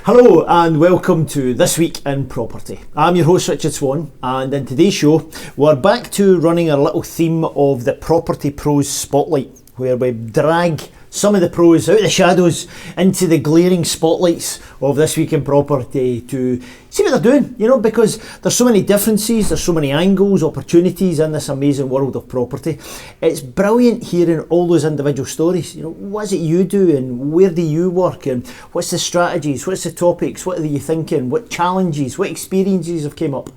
Hello and welcome to This Week in Property. I'm your host Richard Swan, and in today's show we're back to running our little theme of the Property Pros Spotlight, where we drag some of the pros out of the shadows into the glaring spotlights of This Week in Property to see what they're doing, because there's so many differences, there's so many angles, opportunities in this amazing world of property. It's brilliant hearing all those individual stories. What is it you do and where do you work and what's the strategies, what's the topics, what are you thinking, what challenges, what experiences have came up.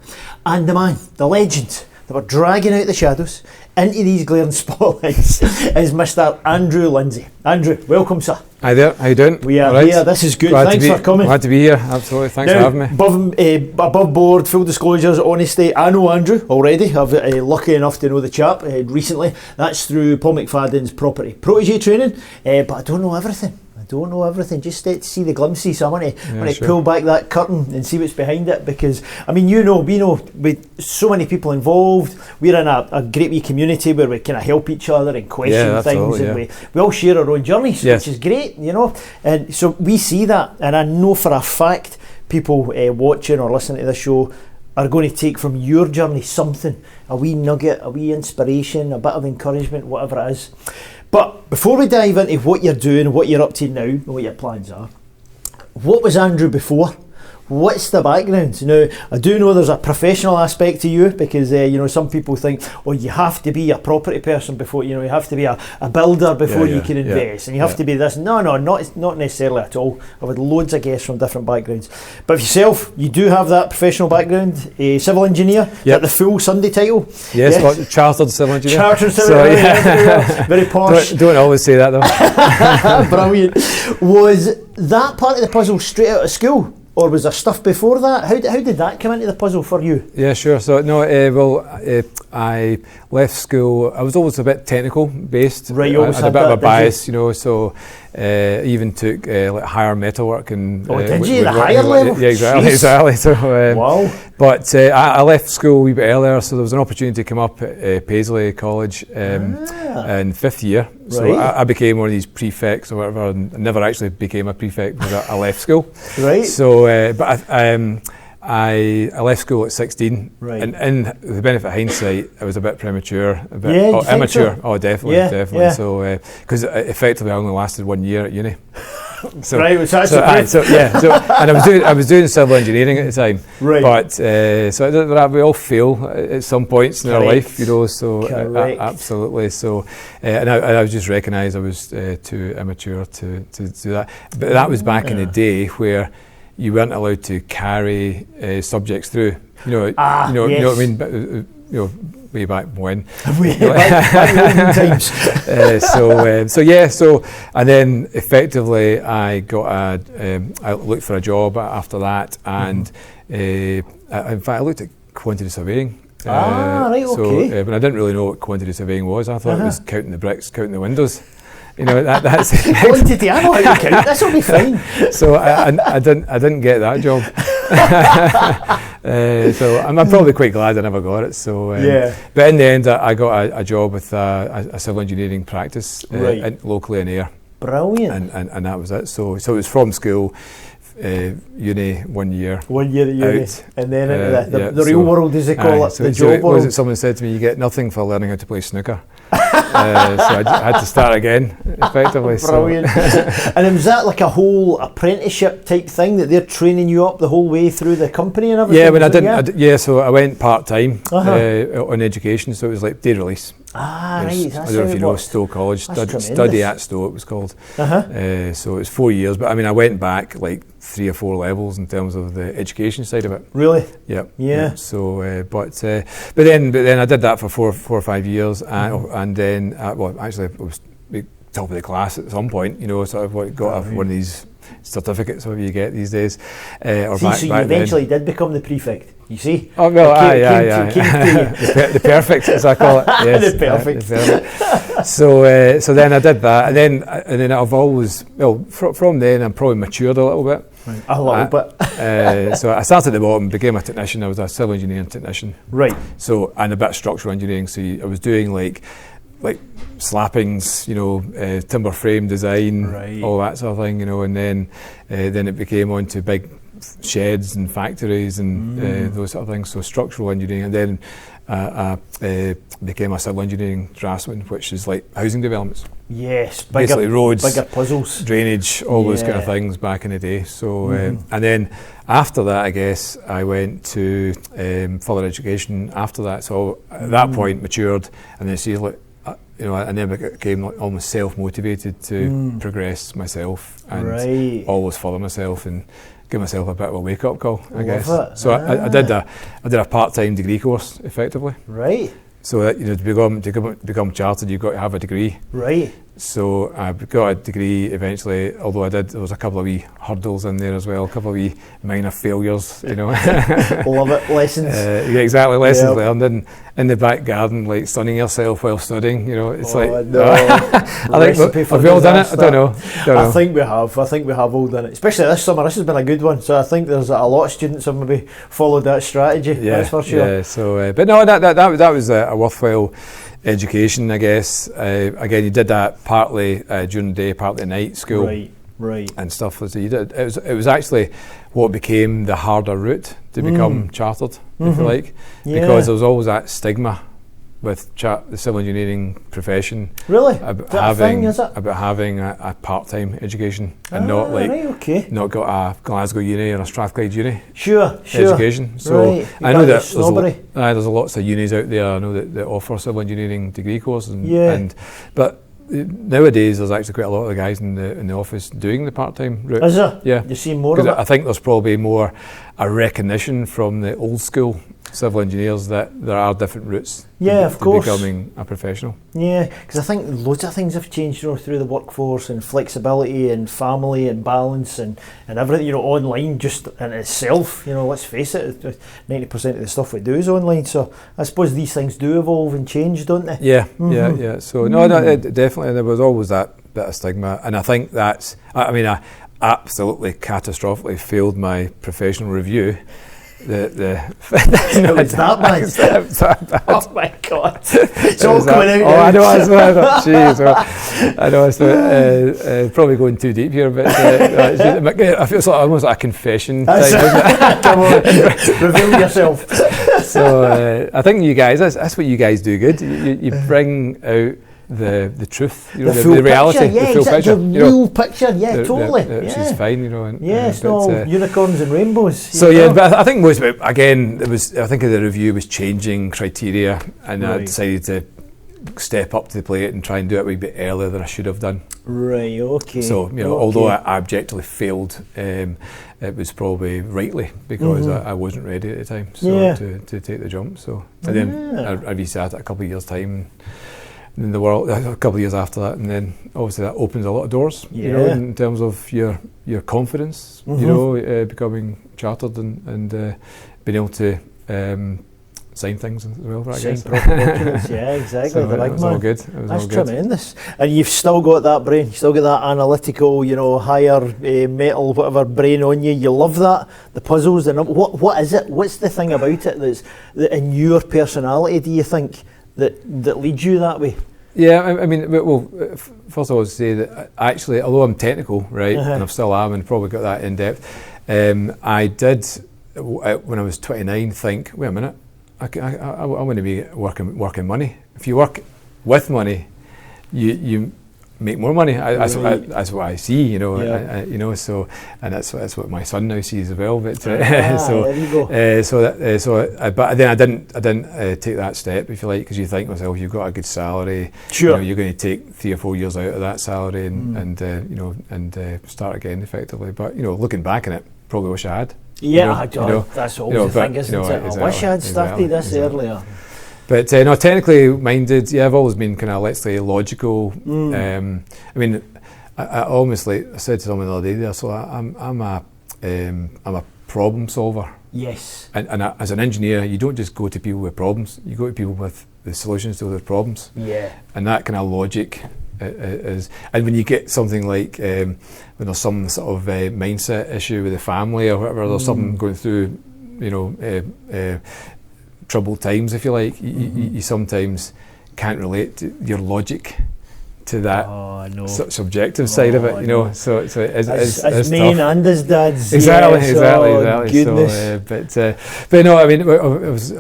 And the man, the legend that we're dragging out the shadows into these glaring spotlights is Mr. Andrew Lindsay. Andrew, welcome, sir. Hi there, how you doing? We are here, this is good. Thanks for coming. Glad to be here, absolutely, thanks for having me. Above board, full disclosures, honesty, I know Andrew already. I've lucky enough to know the chap recently. That's through Paul McFadden's Property Protégé training, but I don't know everything. Just to see the glimpses. So I want to pull back that curtain and see what's behind it, because we know with so many people involved, we're in a great wee community where we kind of help each other and question things, and we all share our own journeys, which is great, and so we see that, and I know for a fact people watching or listening to this show are going to take from your journey something, a wee nugget, a wee inspiration, a bit of encouragement, whatever it is. But before we dive into what you're doing, what you're up to now, and what your plans are, what was Andrew before? What's the background? Now, I do know there's a professional aspect to you, because some people think, you have to be a property person before, you have to be a builder before you can invest, and you have to be this. No, not necessarily at all. I've had loads of guests from different backgrounds. But for yourself, you do have that professional background, a civil engineer, the full Sunday title. Yes. Chartered civil engineer. Chartered civil engineer, very posh. Don't always say that though. Brilliant. Was that part of the puzzle straight out of school? Or was there stuff before that? How did that come into the puzzle for you? Yeah, sure. So no, I left school. I was always a bit technical based. Right, you always had a bit of a bias, So even took like higher metalwork and. Did you? The higher level? Yeah, exactly. So wow. But I left school a wee bit earlier, so there was an opportunity to come up at Paisley College in fifth year. So I became one of these prefects or whatever, and I never actually became a prefect because I left school. Right. So, but I left school at 16, and in the benefit of hindsight, I was a bit premature, a bit immature. So? Oh, definitely. Yeah. So, because effectively I only lasted 1 year at uni. So, and I was doing civil engineering at the time. Right. But so we all fail at some points in our life, So absolutely. So, and I just recognised I was too immature to do that. But that was back in the day where you weren't allowed to carry subjects through. You know what I mean? But, way back when. back times. So and then effectively I got I looked for a job after that, and in fact I looked at quantity surveying. Right, okay. But I didn't really know what quantity surveying was. I thought it was counting the bricks, counting the windows. That's quantity. I know how to count. This will be fine. So I didn't get that job. So I'm probably quite glad I never got it. So but in the end, I got a job with a civil engineering practice locally in Ayr. Brilliant. And that was it. So it was from school. Uni 1 year. 1 year at uni, out, and then into the real world, as they call it, the job world. Was it someone said to me, you get nothing for learning how to play snooker. So I had to start again, effectively. Brilliant. And was that like a whole apprenticeship type thing that they're training you up the whole way through the company and everything? Yeah, but so I went part-time on education, so it was like day release. Right. I don't know if you know Stowe College, study at Stowe it was called. So it was 4 years, but I went back like 3 or 4 levels in terms of the education side of it. Really? Yep. Yeah. So, but then I did that for 4 or 5 years, and then actually I was top of the class at some point. Sort of got one of these certificates, whatever you get these days. So you eventually did become the prefect. You see? Oh well, the perfect, as I call it. Yes, the perfect. So then I did that, and then I've always from then I probably matured a little bit. Right. A little bit. So I started at the bottom, became a technician. I was a civil engineering technician. Right. So and a bit of structural engineering. So I was doing like like slappings, timber frame design, all that sort of thing, and then it became onto big sheds and factories and those sort of things. So structural engineering, and then I became a civil engineering draftsman, which is like housing developments. Yes, basically roads, bigger puzzles, drainage, all those kind of things back in the day. So and then after that, I guess I went to further education after that. So at that point, matured, and then see like. I never became almost self-motivated to progress myself and always follow myself and give myself a bit of a wake-up call, I guess. So I did a part-time degree course, effectively. Right. So that, to become chartered, you've got to have a degree. Right. So I got a degree eventually, although there was a couple of wee hurdles in there as well, a couple of wee minor failures, Love it, lessons. Yeah, exactly, lessons learned in the back garden, like sunning yourself while studying, it's no. I think, have we all done it? I don't know. I think we have all done it, especially this summer. This has been a good one, so I think there's a lot of students have maybe followed that strategy, that's for sure. Yeah, so, but no, that was a worthwhile education, I guess. Again, you did that partly during the day, partly at night, school, right, and stuff. So you did. It was actually what became the harder route to become chartered, if you like, because there was always that stigma with the civil engineering profession. Really? About having a part-time education and not got a Glasgow uni or a Strathclyde uni education. So I know that there's lots of unis out there. I know that offer civil engineering degree courses, but nowadays there's actually quite a lot of the guys in the office doing the part-time route. Is there? Yeah. You see more of it? I think there's probably more a recognition from the old school civil engineers that there are different routes of course, becoming a professional. Yeah, because I think loads of things have changed through the workforce, and flexibility and family and balance and everything, online just in itself, let's face it, 90% of the stuff we do is online, so I suppose these things do evolve and change, don't they? Yeah. So definitely there was always that bit of stigma, and I think I absolutely catastrophically failed my professional review. It's that bad. It's that bad. Oh my God! It's all coming out. I know. I know. It's probably going too deep here, but I feel it's almost like a confession type, isn't it? Come on, reveal yourself. So I think you guys, that's what you guys do good. You bring out the truth, the reality, the full picture, the real picture, totally, which is fine, it's not unicorns and rainbows. So but I think most of it, again, I think the review was changing criteria, and I decided to step up to the plate and try and do it a wee bit earlier than I should have done. Right. Okay. So although I objectively failed, it was probably rightly because I wasn't ready at the time, so to take the jump. So and then I resat it a couple of years' time. In the world, a couple of years after that, and then obviously that opens a lot of doors, in terms of your confidence, becoming chartered and being able to sign things as well, I guess. Documents, exactly. So the big was man. All good. That's tremendous. And you've still got that brain, you still got that analytical, higher metal, whatever brain on you. You love that, the puzzles. What is it? What's the thing about it that in your personality, do you think, that leads you that way? Yeah, first of all, I would say that actually, although I'm technical, right, and I still am, and probably got that in depth, I did, when I was 29, think, wait a minute, I want to be working money. If you work with money, you make more money. That's what I see, so, and that's what my son now sees as well. But there you go. But then I didn't take that step, if you like, because you think to yourself, you've got a good salary. Sure. You're going to take 3 or 4 years out of that salary and start again effectively. But looking back on it, probably wish I had. That's always the thing, isn't it? I wish I had started this earlier. But technically minded, I've always been kind of, let's say, logical. I almost, like I said to someone the other day there, so I'm a problem solver. Yes. And as an engineer, you don't just go to people with problems, you go to people with the solutions to those problems. Yeah. And that kind of logic is, and when you get something like, when there's some sort of mindset issue with the family or whatever, there's something going through, troubled times, if you like, you sometimes can't relate to your logic to that subjective side of it, you know. So it's main and his dad's. Exactly. Goodness. But no, I mean, I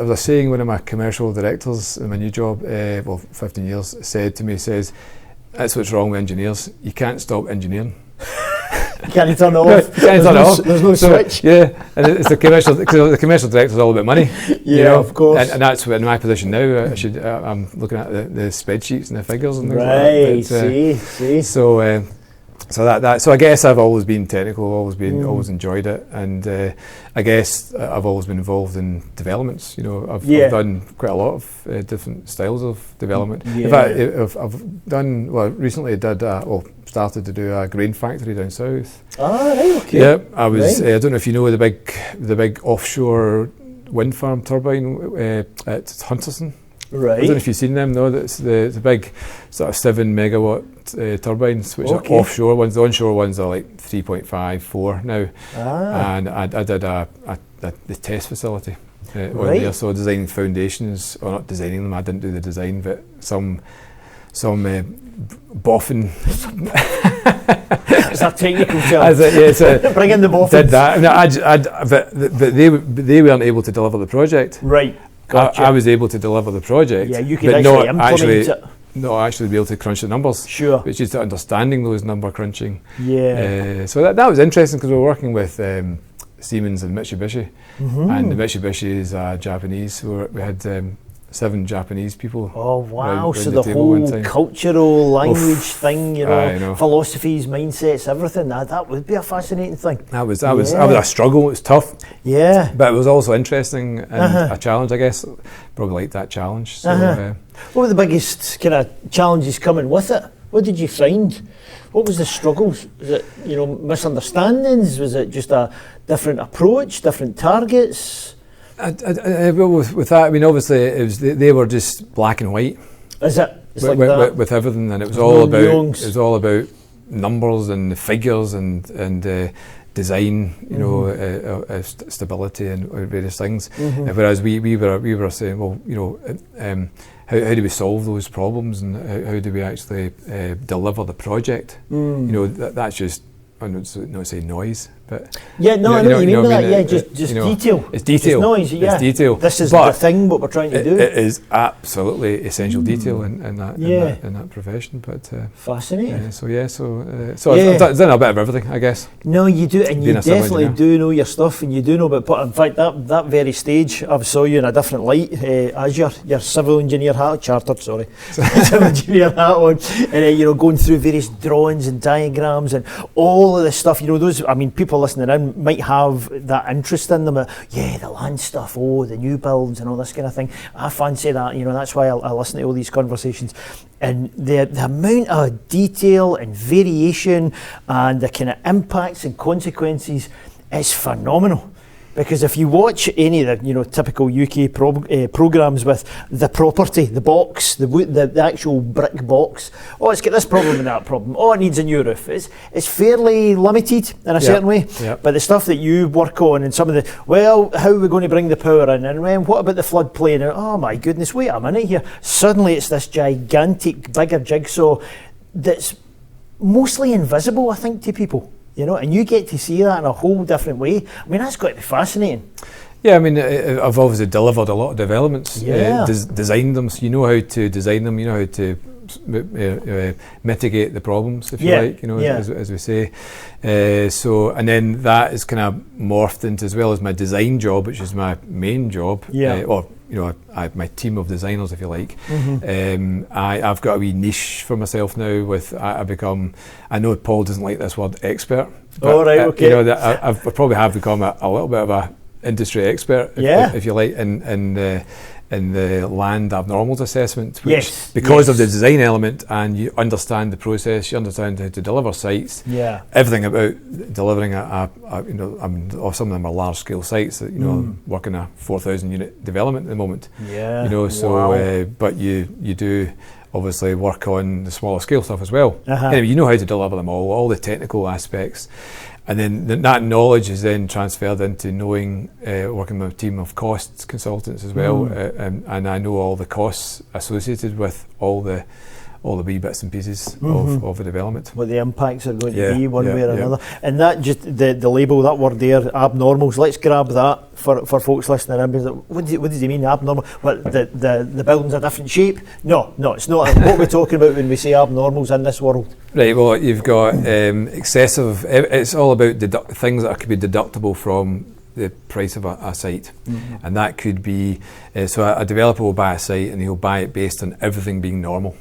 was saying, one of my commercial directors in my new job, 15 years, said to me, that's what's wrong with engineers. You can't stop engineering. You can't turn it off. There's no switch. Yeah, and it's the commercial. Because the commercial director's all about money. Yeah, you know? Of course. And that's in my position now. I'm looking at the spreadsheets and the figures and things right. Like that. See. So I guess I've always been technical, always enjoyed it, and I guess I've always been involved in developments. You know, I've done quite a lot of different styles of development. Yeah. In fact, I've done recently started to do a grain factory down south. Ah, right, okay. Yeah, I was. I don't know if you know the big offshore wind farm turbine at Hunterston. Right. I don't know if you've seen them. No, that's the big sort of 7 megawatt turbines, which are offshore ones. The onshore ones are like 3.5, 4 now. And I did the test facility on there. So designing foundations, or not designing them. I didn't do the design, but some boffin. It's a technical job. Bring in the boffins. Did that. No, but they weren't able to deliver the project. Right. Gotcha. I was able to deliver the project. Yeah, you could actually implement it. Not actually be able to crunch the numbers. Sure. But it's just understanding those number crunching. Yeah. So that was interesting, because we were working with Siemens and Mitsubishi. Mm-hmm. And the Mitsubishi is Japanese. So we had 7 Japanese people. Oh wow! Round so the whole cultural language thing, philosophies, mindsets, everything. That would be a fascinating thing. That was a struggle. It was tough. Yeah. But it was also interesting and a challenge, I guess. Probably liked that challenge. So, what were the biggest kind of challenges coming with it? What did you find? What was the struggles? Was it misunderstandings? Was it just a different approach, different targets? With that, I mean, obviously, it was they were just black and white. Is it? With everything, and it was all about numbers and figures and design, stability and various things. Mm-hmm. Whereas we were saying, well, how do we solve those problems, and how do we actually deliver the project? That's just, I don't say noise, but I know what you mean by that. Yeah, just detail. It's detail. It's noise. Yeah. It's detail. This is the thing. What we're trying to do. It is absolutely essential detail in that profession. But fascinating. So I've done a bit of everything, I guess. No, you do, and you definitely do know your stuff, and you do know about. In fact, that very stage, I saw you in a different light as your civil engineer hat, chartered, sorry, civil engineer hat on, and going through various drawings and diagrams and all of this stuff. Those. I mean, people listening in might have that interest in them. The land stuff, the new builds and all this kind of thing. I fancy that. That's why I listen to all these conversations. And the amount of detail and variation and the kind of impacts and consequences is phenomenal. Because if you watch any of the typical UK programmes with the property, the box, the actual brick box, it's got this problem and that problem, it needs a new roof. It's fairly limited in a certain way. Yep. But the stuff that you work on and some of the, how are we going to bring the power in, and what about the floodplain, and oh my goodness, wait a minute here. Suddenly it's this gigantic, bigger jigsaw that's mostly invisible, I think, to people. And you get to see that in a whole different way. I mean, that's got to be fascinating. Yeah, I mean, I've obviously delivered a lot of developments, designed them, so you know how to design them, you know how to mitigate the problems, if you like, as we say. And then that is kind of morphed into, as well as my design job, which is my main job, my team of designers, if you like. Mm-hmm. I've got a wee niche for myself now. I know Paul doesn't like this word, expert. But, okay. I probably have become a little bit of a industry expert, if you like, in the land abnormals assessment, which because of the design element, and you understand the process, you understand how to deliver sites, everything about delivering or some of them are large scale sites that I'm working a 4,000 unit development at the moment. But you do obviously work on the smaller scale stuff as well. Anyway, you know how to deliver them all the technical aspects. And then that knowledge is then transferred into knowing, working with a team of cost consultants as well, and I know all the costs associated with all the wee bits and pieces of the development. What the impacts are going to be one way or another. And that just, the label, that word there, abnormals, let's grab that for folks listening in. What does he mean, abnormal? What, the building's a different shape? No, it's not. What are we talking about when we say abnormals in this world? Right, well, you've got excessive, it's all about things that could be deductible from the price of a site. And that could be, so a developer will buy a site and he'll buy it based on everything being normal.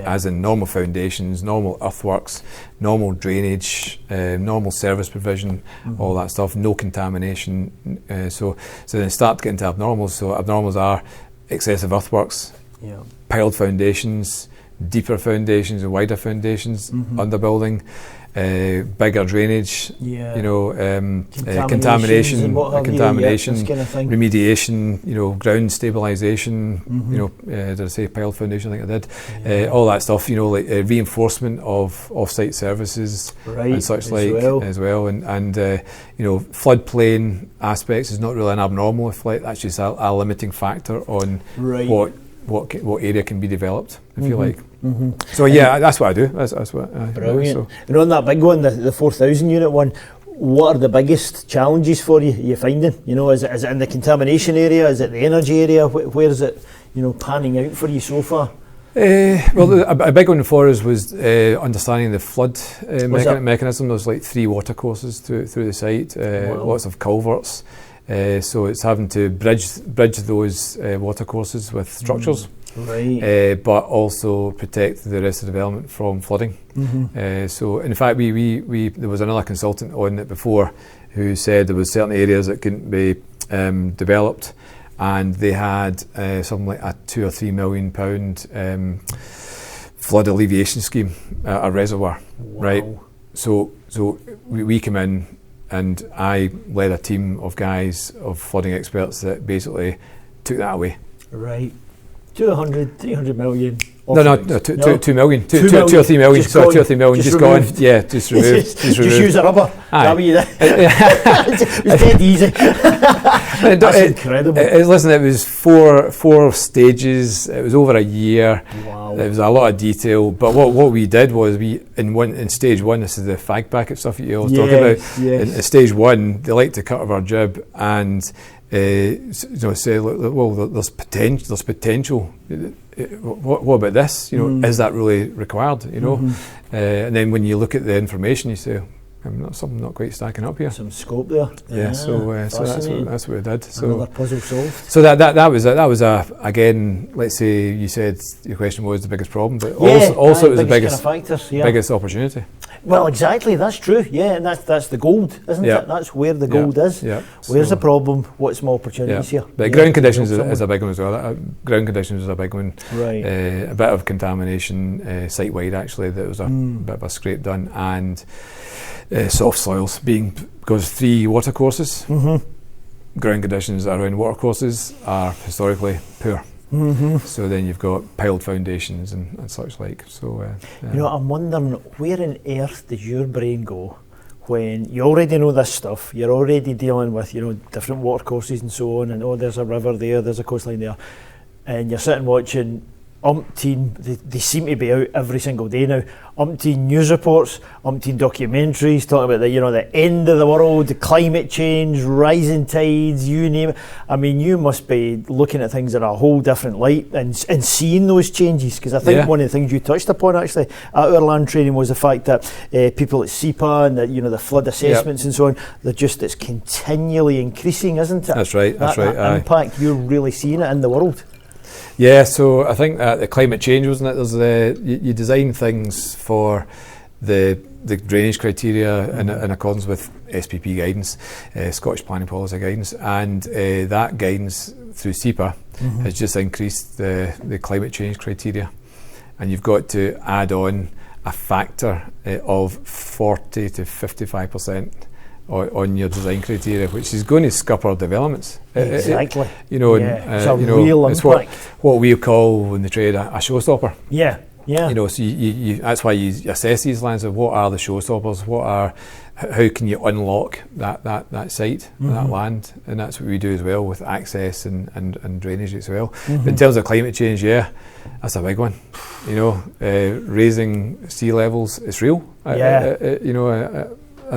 As in normal foundations, normal earthworks, normal drainage, normal service provision, all that stuff, no contamination. So then start to get into abnormals. So abnormals are excessive earthworks, piled foundations, deeper foundations and wider foundations, underbuilding, bigger drainage, contamination, remediation, ground stabilisation, did I say piled foundation? I think I did. All that stuff, like reinforcement of off-site services and such as well. And floodplain aspects is not really an abnormal, that's just a limiting factor on what area can be developed, if you like. So that's what I do. That's what I brilliant. Do, so. And on that big one, the 4,000 unit one, what are the biggest challenges for you finding? Is it in the contamination area? Is it the energy area? Where is it, panning out for you so far? Well, a big one for us was understanding the flood mechanism. There's like 3 water courses through the site, lots of culverts. So it's having to bridge those water courses with structures, but also protect the rest of the development from flooding. So in fact, we there was another consultant on it before who said there was certain areas that couldn't be developed, and they had something like a £2 or £3 million flood alleviation scheme, a reservoir, right? So we come in. And I led a team of guys, of flooding experts, that basically took that away. Right. 200, 300 million. No, 2 million. 2 or 3 million. Sorry, 2 or 3 million. Just gone. Yeah, just removed. Just use a rubber. That what you did? It was dead easy. That's incredible. Listen, it was four stages. It was over a year. Wow. It was a lot of detail. But what we did was in stage 1, this is the fag packet stuff that you all talking about. In stage 1, they like to cut off our jib and say, well, there's potential. What about this? Is that really required? And then when you look at the information, you say, something not quite stacking up here. Some scope there. So that's what we did. So another puzzle solved. So that was again. Let's say you said your question was the biggest problem, but also it was the biggest opportunity. Well, exactly. That's true. Yeah, and that's the gold, isn't it? That's where the gold is. Where's the problem? What's my opportunities here? But ground conditions is a big one as well. Ground conditions is a big one. Right. A bit of contamination site wide actually. There was a bit of a scrape done, and soft soils because 3 water courses. Ground conditions around water courses are historically poor. So then you've got piled foundations and such like. So I'm wondering, where on earth does your brain go when you already know this stuff? You're already dealing with different water courses and so on, and there's a river there, there's a coastline there, and you're sitting watching umpteen, they seem to be out every single day now, umpteen news reports, umpteen documentaries talking about the end of the world, the climate change, rising tides, you name it. I mean, you must be looking at things in a whole different light and seeing those changes, because I think one of the things you touched upon actually at our land training was the fact that people at SEPA and the flood assessments and so on, it's continually increasing, isn't it? That's right. That impact, you're really seeing it in the world. Yeah, so I think the climate change, wasn't it? There's you design things for the drainage criteria in accordance with SPP guidance, Scottish Planning Policy guidance, and that guidance through SEPA has just increased the climate change criteria, and you've got to add on a factor of 40 to 55%. On your design criteria, which is going to scupper developments. Exactly. It's a real impact. What we call in the trade a showstopper. Yeah. So you that's why you assess these lands of what are the showstoppers, what are how can you unlock that site, that land, and that's what we do as well with access and drainage as well. But in terms of climate change, yeah, that's a big one. You know, raising sea levels, it's real. I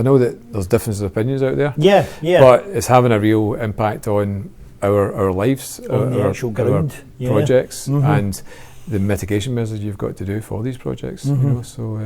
know that there's differences of opinions out there. Yeah. But it's having a real impact on our lives, on the actual ground, our projects, and the mitigation measures you've got to do for these projects. You know, so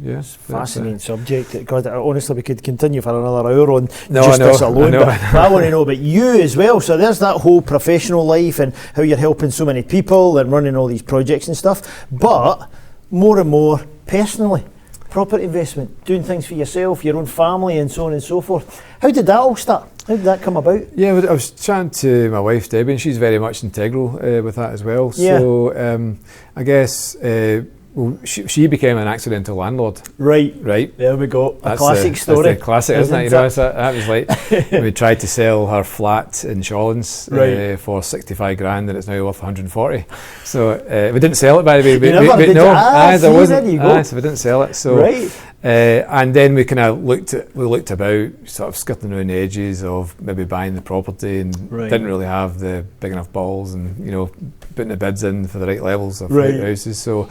yeah, it's fascinating subject. God, honestly, we could continue for another hour on this alone. But I want to know about you as well. So there's that whole professional life and how you're helping so many people and running all these projects and stuff. But more and more personally, property investment, doing things for yourself, your own family, and so on and so forth. How did that all start? How did that come about? Yeah, I was chatting to my wife Debbie, and she's very much integral with that as well. Yeah. So I guess she became an accidental landlord. Right. There we go. A classic story. That's the classic, isn't it? You know, that was like we tried to sell her flat in Shawlands for 65 grand, and it's now worth 140. So we didn't sell it, by the way. There wasn't. So we didn't sell it. So. Right. And then we kind of looked about, sort of skirting around the edges of maybe buying the property, and didn't really have the big enough balls, and you know, putting the bids in for the right levels of houses. So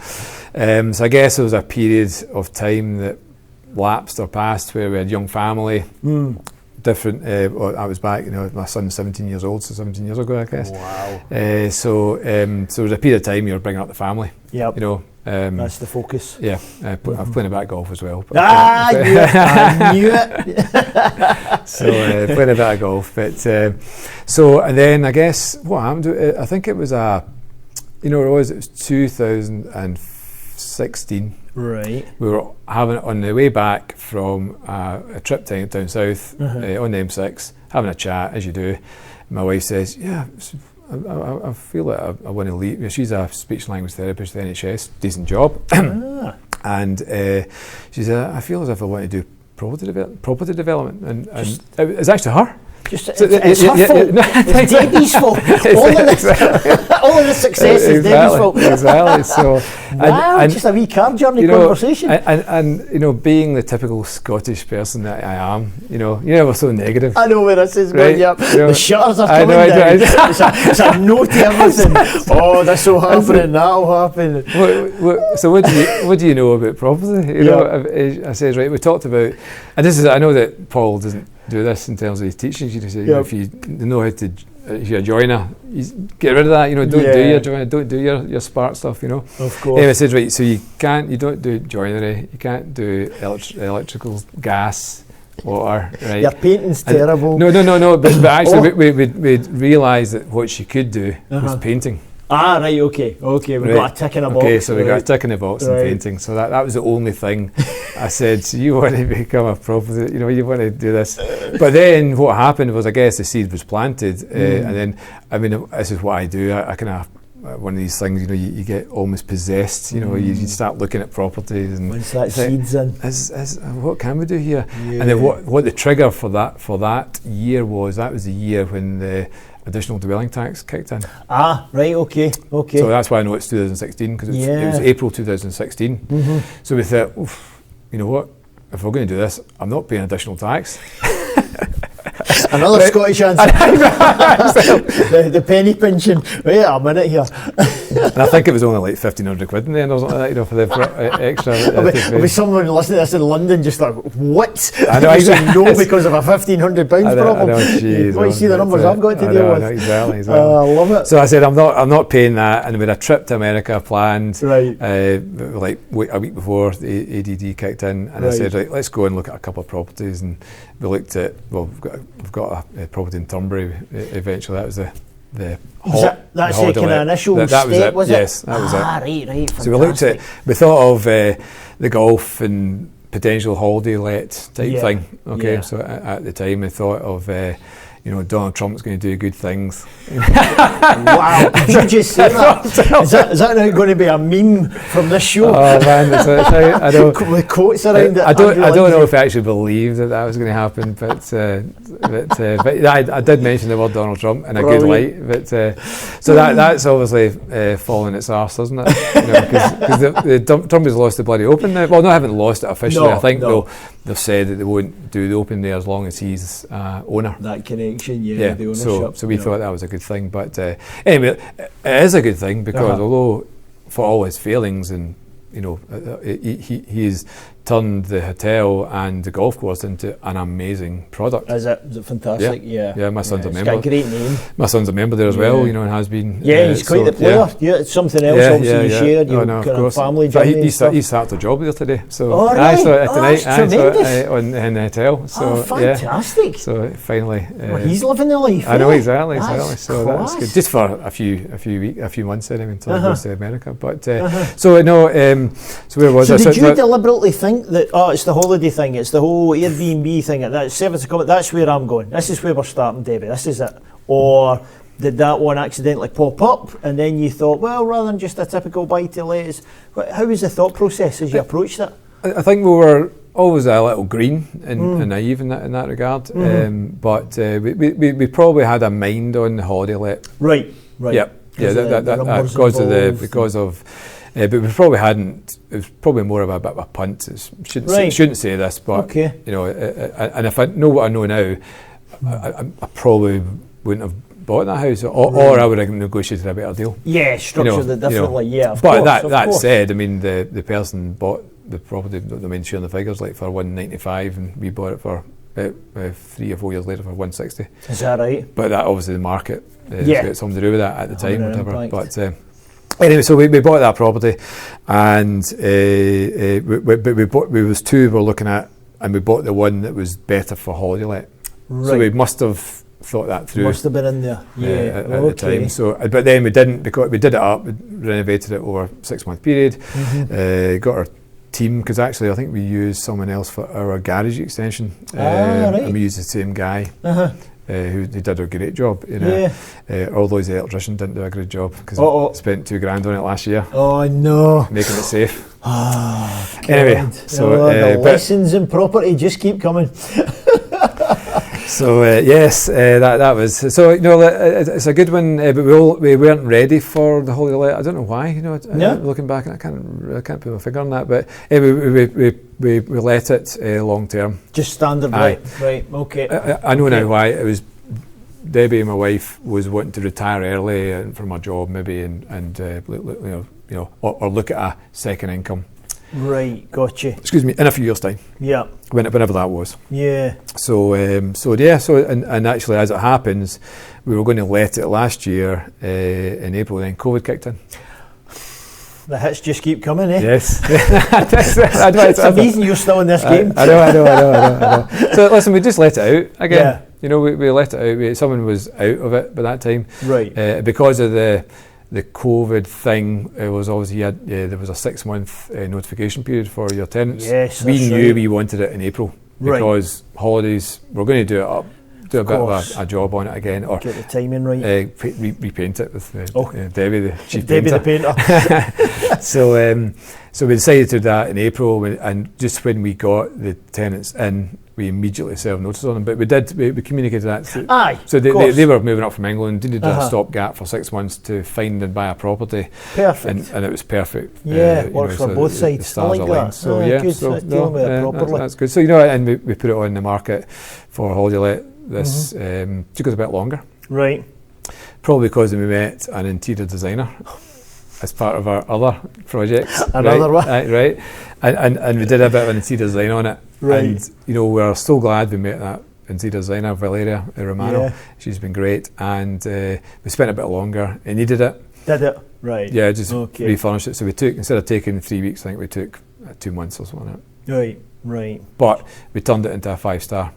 I guess there was a period of time that lapsed or passed where we had young family. Different. I was back. You know, my son's 17 years old, so 17 years ago, I guess. Wow. So there was a period of time you were bringing up the family. Yep. You know. That's the focus. Yeah, I've playing a bit of golf as well. I knew it. So playing a bit of golf, but so and then I guess what happened? I think it was it was 2016. Right. We were having it on the way back from a trip down south on the M6, having a chat as you do. My wife says, "Yeah, I feel like I want to leave." She's a speech and language therapist at the NHS, decent job. And she said, "I feel as if I want to do property development." And it's actually her. It's her fault. It's Debbie's fault. All of the success is Debbie's fault. Exactly. So, just a wee car journey conversation. And you know, being the typical Scottish person that I am, you know, you're never so negative. I know where this is right? going. Yep. You know, the shutters are coming down. It's a no to everything. Oh, that's so happening. That'll happen. So what do you know about property? You know, I says, right, we talked about, and this is, I know that Paul doesn't do this in terms of his teachings. You know, if you know how to, if you're a joiner, get rid of that. You know, don't do your joiner, don't do your spark stuff. You know. Of course. Anyway, I said, right, so you don't do joinery, you can't do electrical, gas, water. Right. Your painting's terrible. No. But actually, we realised that what she could do was painting. Right, okay, we've got a tick in a box. Okay, so we got a tick in the box in painting. So that was the only thing I said, so you want to become a property, you know, you want to do this. But then what happened was, I guess the seed was planted, and then, I mean, this is what I do. I kind of, one of these things, you know, you get almost possessed, you know, you start looking at properties and once that seed's in, what can we do here? And then what the trigger for that year was, that was the year when the additional dwelling tax kicked in. Right, okay. So that's why I know it's 2016, because it was April 2016. So we thought, you know what, if we're going to do this, I'm not paying additional tax. Another Scottish answer. the penny pinching. Wait a minute here. And I think it was only like 1,500 quid in the end or something like that, you know, for the extra. There'll be someone listening to this in London just like, what? I know, no, because of a £1,500 problem. I know, geez, you see the numbers I've got to deal with. Exactly. I love it. So I said, I'm not paying that, and we had a trip to America planned, like a week before the ADD kicked in, and I said, right, let's go and look at a couple of properties, and we looked at, well, we've got a property in Turnberry eventually. That was that's the kind of initial step, was it? Yes, that was it. Right. So we looked at, we thought of the golf and potential holiday let type thing. Okay, so at the time we thought of, you know, Donald Trump's going to do good things. Wow, did you just say that? Is that now going to be a meme from this show? Oh man, I know. With quotes around it. I don't know if I actually believed that was going to happen, but I did mention the word Donald Trump in a good light. But so that's obviously fallen its arse, isn't it? Because Trump has lost the bloody Open now. Well, no, I haven't lost it officially. I think though they've said that they won't do the open there as long as he's owner. That connection, the ownership. So we thought that was a good thing. But anyway, it is a good thing because although for all his failings and he's turned the hotel and the golf course into an amazing product. Is it fantastic? Yeah. My son's a it's member. Got a great name. My son's a member there as well, and has been. Yeah, he's quite the player. Yeah, it's something else obviously you shared, your kind of family journey. He started a job there today. So I saw it tonight. In the hotel. So fantastic. So finally. He's living the life. I know exactly. So class. that's good. Just for a few months anyway until he goes to America. But so where was I? So did you deliberately think that it's the holiday thing, it's the whole Airbnb thing, that's service account, that's where I'm going, this is where we're starting, Debbie, this is it? Or did that one accidentally pop up and then you thought, well, rather than just a typical buy-to-let, how was the thought process as you approached it? I think we were always a little green and naive in that regard, but we probably had a mind on the holiday let. Right. Yep. Because of but we probably hadn't. It was probably more of a bit of a punt. Shouldn't say this, but and if I know what I know now, I probably wouldn't have bought that house, or I would have negotiated a better deal. Yeah, structured it differently. But that said, I mean the person bought the property. I mean, sharing the figures like for $195, and we bought it for 3 or 4 years later for $160. Is that right? But that obviously the market got something to do with that at the time, whatever. Impact. But. Anyway, so we bought that property, and we was two we were looking at, and we bought the one that was better for holiday let. Right. So we must have thought that through. Must have been in there, at the time. So, but then we didn't, because we did it up, we renovated it over a 6-month period. Got our team, because actually I think we used someone else for our garage extension, and we used the same guy. Who did a great job, although his electrician didn't do a great job because he spent $2,000 on it last year. Oh no! Making it safe. Anyway, so the lessons in property just keep coming. So yes, that was so. It's a good one, but we weren't ready for the holiday let. I don't know why. Looking back, I can't put my finger on that. But we let it long term. Just standard, right? Okay. I know now why. It was Debbie, my wife, was wanting to retire early from her job, maybe, and or look at a second income. Right, gotcha. Excuse me, in a few years' time. Yeah. Whenever that was. Yeah. So actually, as it happens, we were going to let it last year in April, then COVID kicked in. The hits just keep coming, eh? Yes. It's amazing you're still in this game. I know. So listen, we just let it out again. Yeah. We let it out. Someone was out of it by that time. Right. Because of the COVID thing, was obviously there was a 6-month notification period for your tenants. Yes, we knew we wanted it in April because holidays, we're going to do it up, do a bit of a job on it again, or get the timing right. Repaint it with Debbie, the chief Debbie painter. The painter. So we decided to do that in April, and just when we got the tenants in, we immediately served notice on them. But we communicated that. So they were moving up from England, did a stopgap for 6 months to find and buy a property. Perfect. And it was perfect. Yeah, works for both sides. I like that. So good. Dealing with it properly. That's good. So and we put it on the market for holiday let. This took us a bit longer. Right. Probably because we met an interior designer as part of our other projects. Another one. Right. And we did a bit of an interior design on it. Right. And we're so glad we met that interior designer, Valeria Romano. Yeah. She's been great. And we spent a bit longer. It needed it. Did it? Right. Yeah, just refurnished it. So we took, instead of taking 3 weeks, I think we took 2 months or something on it. Right. But we turned it into a 5-star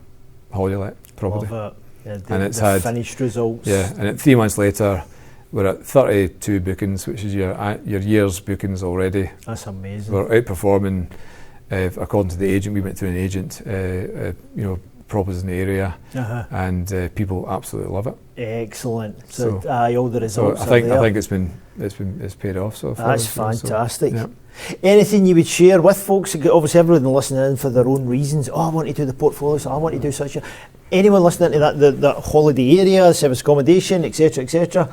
holiday let property. Love it. Yeah, and it's had finished results. Yeah, and 3 months later, we're at 32 bookings, which is your year's bookings already. That's amazing. We're outperforming, according to the agent. We went through an agent, properties in the area, and people absolutely love it. Excellent. So all the results. So I think it's paid off so far. That's fantastic. So, anything you would share with folks? Obviously, everyone listening in for their own reasons. I want to do the portfolio. I want to do such a. Anyone listening to that holiday area, service accommodation, etc.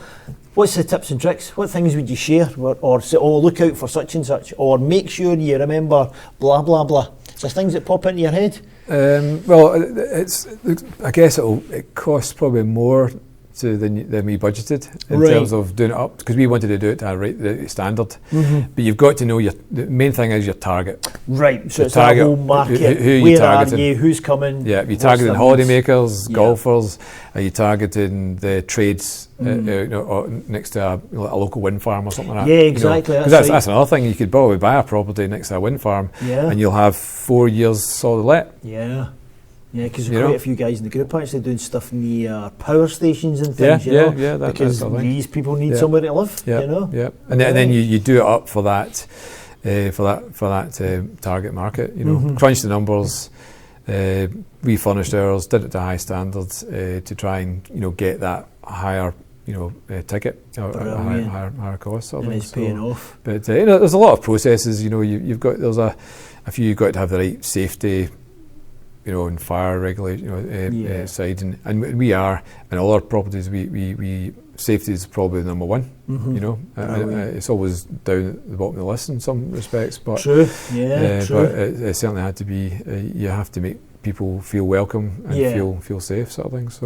What's the tips and tricks? What things would you share, or say, look out for such and such, or make sure you remember blah blah blah? There's things that pop into your head. Well, I guess it costs probably more than we budgeted in terms of doing it up, because we wanted to do it to the standard. But you've got to know the main thing is your target. Right, so it's that whole market. Who Where you targeting? are you? Who's coming? Yeah, you're targeting holidaymakers, golfers. Are you targeting the trades or next to a local wind farm or something like that? Yeah, exactly. That's another thing. You could probably buy a property next to a wind farm, and you'll have 4 years solid let. Yeah. Yeah, because there's quite a few guys in the group actually doing stuff near power stations and things, because these people need somewhere to live, you know. Yeah, and then you do it up for that target market. You know, crunch the numbers, refurnished ours, did it to high standards to try and get that higher ticket or higher cost. Sort of and it's paying off. But there's a lot of processes. You've got a few you've got to have the right safety. And fire regulation, side, and we are in all our properties. We safety is probably number one. It's always down at the bottom of the list in some respects, but true. But it certainly had to be. You have to make people feel welcome and feel safe, sort of thing. So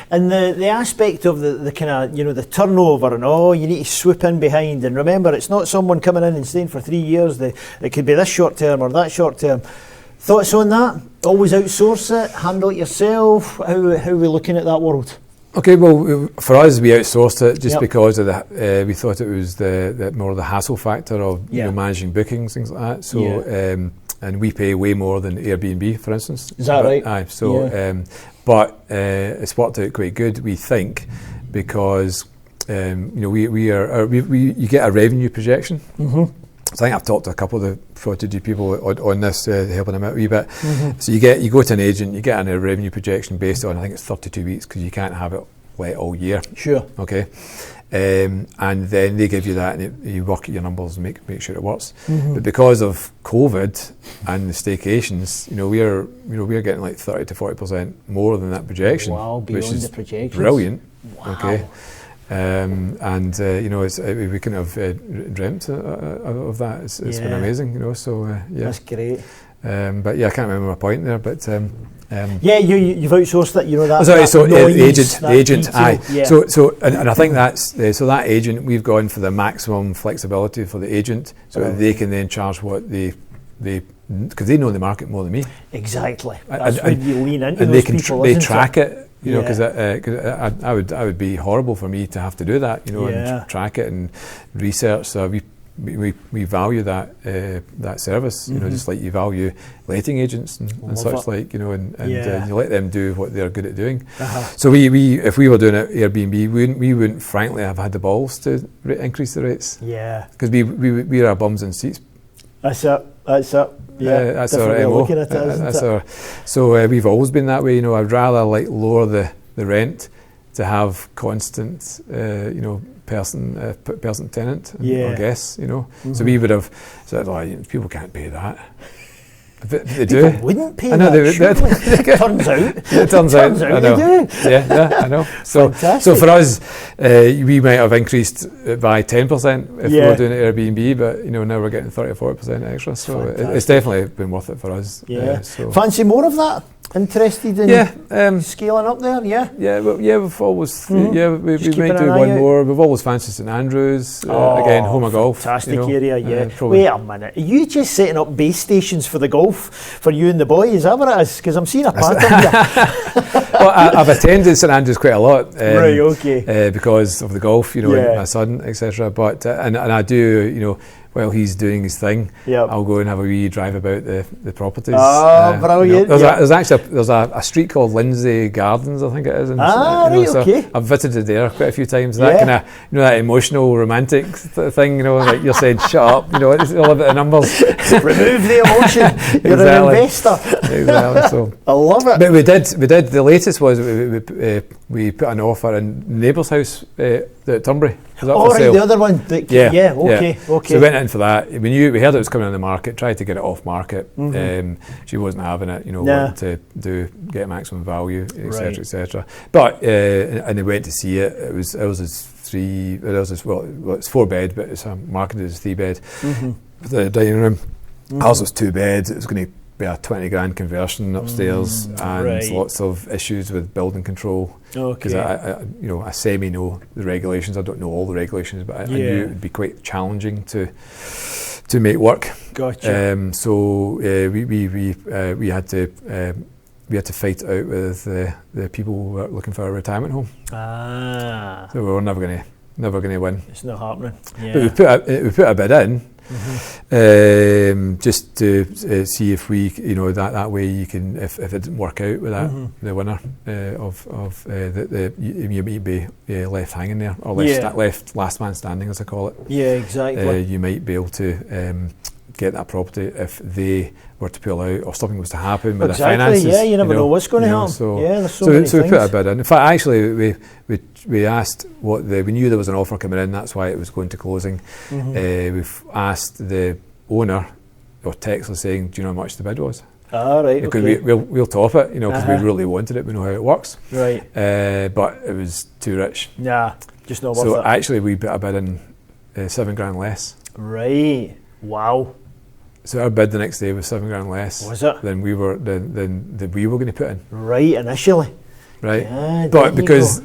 and the aspect of the kind of the turnover and you need to swoop in behind, and remember, it's not someone coming in and staying for 3 years. It could be this short term or that short term. Thoughts on that? Always outsource it, handle it yourself. How are we looking at that world? Okay, well, for us, we outsourced it just because of we thought it was the more the hassle factor of managing bookings, things like that. So, and we pay way more than Airbnb, for instance. Is that right? Aye. So, but it's worked out quite good, we think, because you get a revenue projection. So I think I've talked to a couple of the Prodigy people on this, helping them out a wee bit. So you go to an agent, you get a revenue projection based on, I think it's 32 weeks, because you can't have it let all year. Sure. Okay. And then they give you that, and you work at your numbers and make sure it works. But because of COVID and the staycations, we're getting like 30 to 40% more than that projection. Wow, beyond which is the projections. Brilliant. Wow. Okay. We couldn't have dreamt of that. It's been amazing, So that's great. But I can't remember my point there. But you've outsourced it. The agent. Aye. Yeah. So I think that's so that agent, we've gone for the maximum flexibility for the agent, so that they can then charge what they because they know the market more than me. Exactly. That's when you lean into and those people. They track it. Because I would be horrible for me to have to do that, and track it and research. So we value that service, just like you value letting agents and such like, and you let them do what they're good at doing. So we if we were doing it Airbnb, we wouldn't frankly have had the balls to increase the rates. Yeah. Because we are bums in seats. That's it. Yeah, that's our MO. Looking at it, that's our. So we've always been that way. I'd rather lower the rent to have constant, person tenant or guests. So we would have said, people can't pay that. But they do. People wouldn't pay that. Turns out. It turns out I know. They do. Yeah, I know. So for us, we might have increased by 10% if we were doing it Airbnb, but now we're getting 30 or 40% extra. So it's definitely been worth it for us. Yeah. Fancy more of that? Interested in scaling up there? We've always we might do one more. We've always fancied St Andrews again, home of golf. Fantastic area, Wait a minute, are you just setting up base stations for the golf for you and the boys? Is that what it is? Because I'm seeing a pattern here. Well, I've attended St Andrews quite a lot, right? Okay, because of the golf, and my son, etc. But and I do, while he's doing his thing, I'll go and have a wee drive about the properties. Brilliant. There's actually a street called Lindsay Gardens, I think it is. Okay. I've visited there quite a few times. That kind of, that emotional, romantic thing, like you're saying, shut up, it's all about the numbers. Remove the emotion. You're an investor. Exactly. So I love it. But we did. The latest was we put an offer in Neighbour's house at Turnberry. The other one. Okay. So we went in for that. We heard it was coming on the market. Tried to get it off market. She wasn't having it. Wanted to get maximum value, etc., etc. But and they went to see it. It was it's 4 bed, but it's marketed as 3 bed. The dining room. Ours was 2 beds. It was going to be a 20 grand conversion upstairs, and lots of issues with building control. Because I semi know the regulations. I don't know all the regulations, but I knew it would be quite challenging to make work. Gotcha. So we had to fight it out with the people who were looking for a retirement home. So we were never going to win. It's not happening. Yeah. But we put a bid in. Just to see if we, that way you can, if it didn't work out with that, the winner you might be left hanging there, or left last man standing, as I call it. Yeah, exactly. You might be able to get that property if they were to pull out, or something was to happen with the finances. Yeah, you never know what's going to happen. So, there's so many things. So we put a bid in. In fact, actually, we asked we knew there was an offer coming in. That's why it was going to closing. We've asked the owner, or text us saying, "Do you know how much the bid was?" Right. Because we'll top it, because we really wanted it. We know how it works. Right. But it was too rich. Nah, just not worth it. So actually, we put a bid in $7 grand less. Right. Wow. So our bid the next day was $7 grand less. Was it? Than we were going to put in. Right, initially. Right. Yeah, but because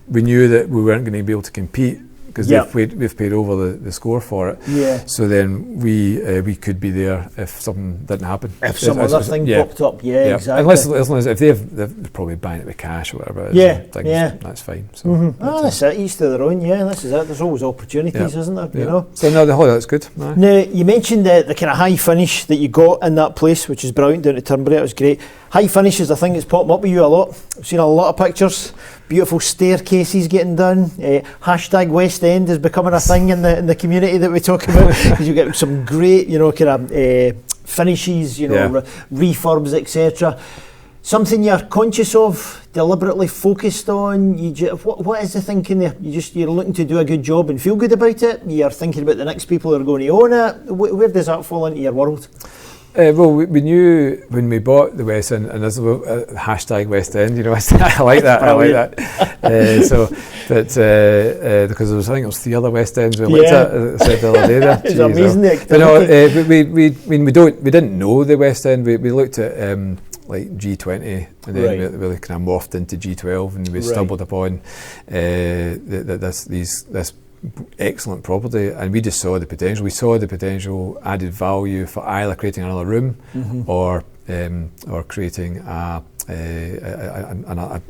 we knew that we weren't going to be able to compete, because we've paid over the score for it. Yeah. So then we could be there if something didn't happen. If some other thing popped up, exactly. Unless if they're probably buying it with cash or whatever. That's fine. So that's it. Each to their own. Yeah, this is it. There's always opportunities, isn't there? You know. So no, that's good. No. Now you mentioned the kind of high finish that you got in that place, which is brilliant down at Turnberry. It was great. High finish is a thing that's popping up with you a lot. I've seen a lot of pictures. Beautiful staircases getting done. Hashtag West End is becoming a thing in the community that we talk about, because you get some great, kind of finishes, refurbs, etc. Something you're conscious of, deliberately focused on. What is the thinking there? You're looking to do a good job and feel good about it. You're thinking about the next people who are going to own it. Where does that fall into your world? Well, we knew when we bought the West End, and there's hashtag West End, I like that. I like that. Because I think it was 3 other West Ends we looked at, said the other day there. It's amazing. But no, we didn't know the West End. We looked at like G20, and then we kind of morphed into G12, and we stumbled upon this excellent property, and we just saw the potential. We saw the potential added value for either creating another room or creating a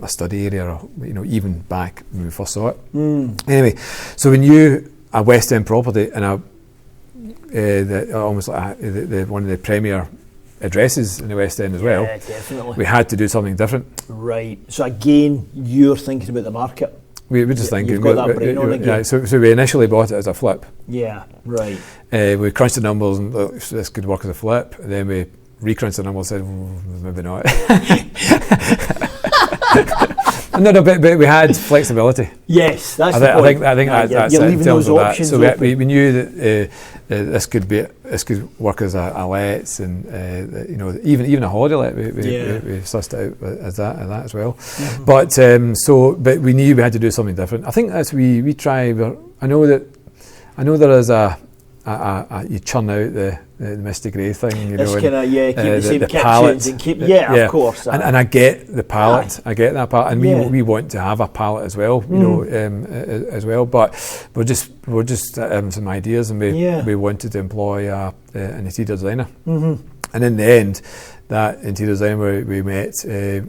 study area, or even back when we first saw it. Anyway, so we knew a West End property, and almost like one of the premier addresses in the West End as well. Yeah, definitely. We had to do something different. Right. So again, you're thinking about the market. We were just thinking. You've got that brain on again. So we initially bought it as a flip. Yeah, right. We crunched the numbers and this could work as a flip. And then we re-crunched the numbers and said, maybe not. No, but we had flexibility. Yes, that's the point. I think that's you're it leaving those options So open. we knew that this could work as a lets, and even a holiday let. We sussed it out as that as well. But we knew we had to do something different. I think that's we try. I know there is you churn out the misty grey thing, This kind of keep the same kitchens palette. And keep of course. And I get the palette, I get that palette, and we want to have a palette as well, as well. But we're just some ideas, and we wanted to employ an interior designer, and in the end, that interior designer we met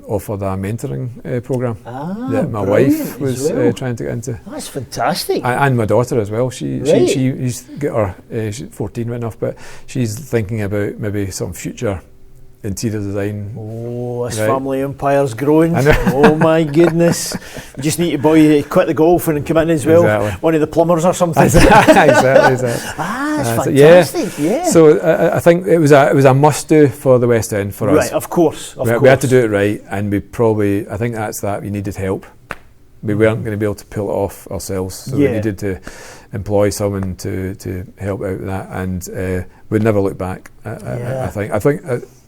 offered a mentoring program that my wife was trying to get into. That's fantastic. And my daughter as well. She's got her. She's 14 right enough, but she's thinking about maybe some future interior design. Oh, this family empire's growing. Oh my goodness. You just need to quit the golf and come in as well. Exactly. One of the plumbers or something. Exactly. That's fantastic. So I think it was a must do for the West End for us. Right, of course. We had to do it right, and I think that's that. We needed help. We weren't going to be able to pull it off ourselves, so we needed to employ someone to help out with that, and we'd never look back. I think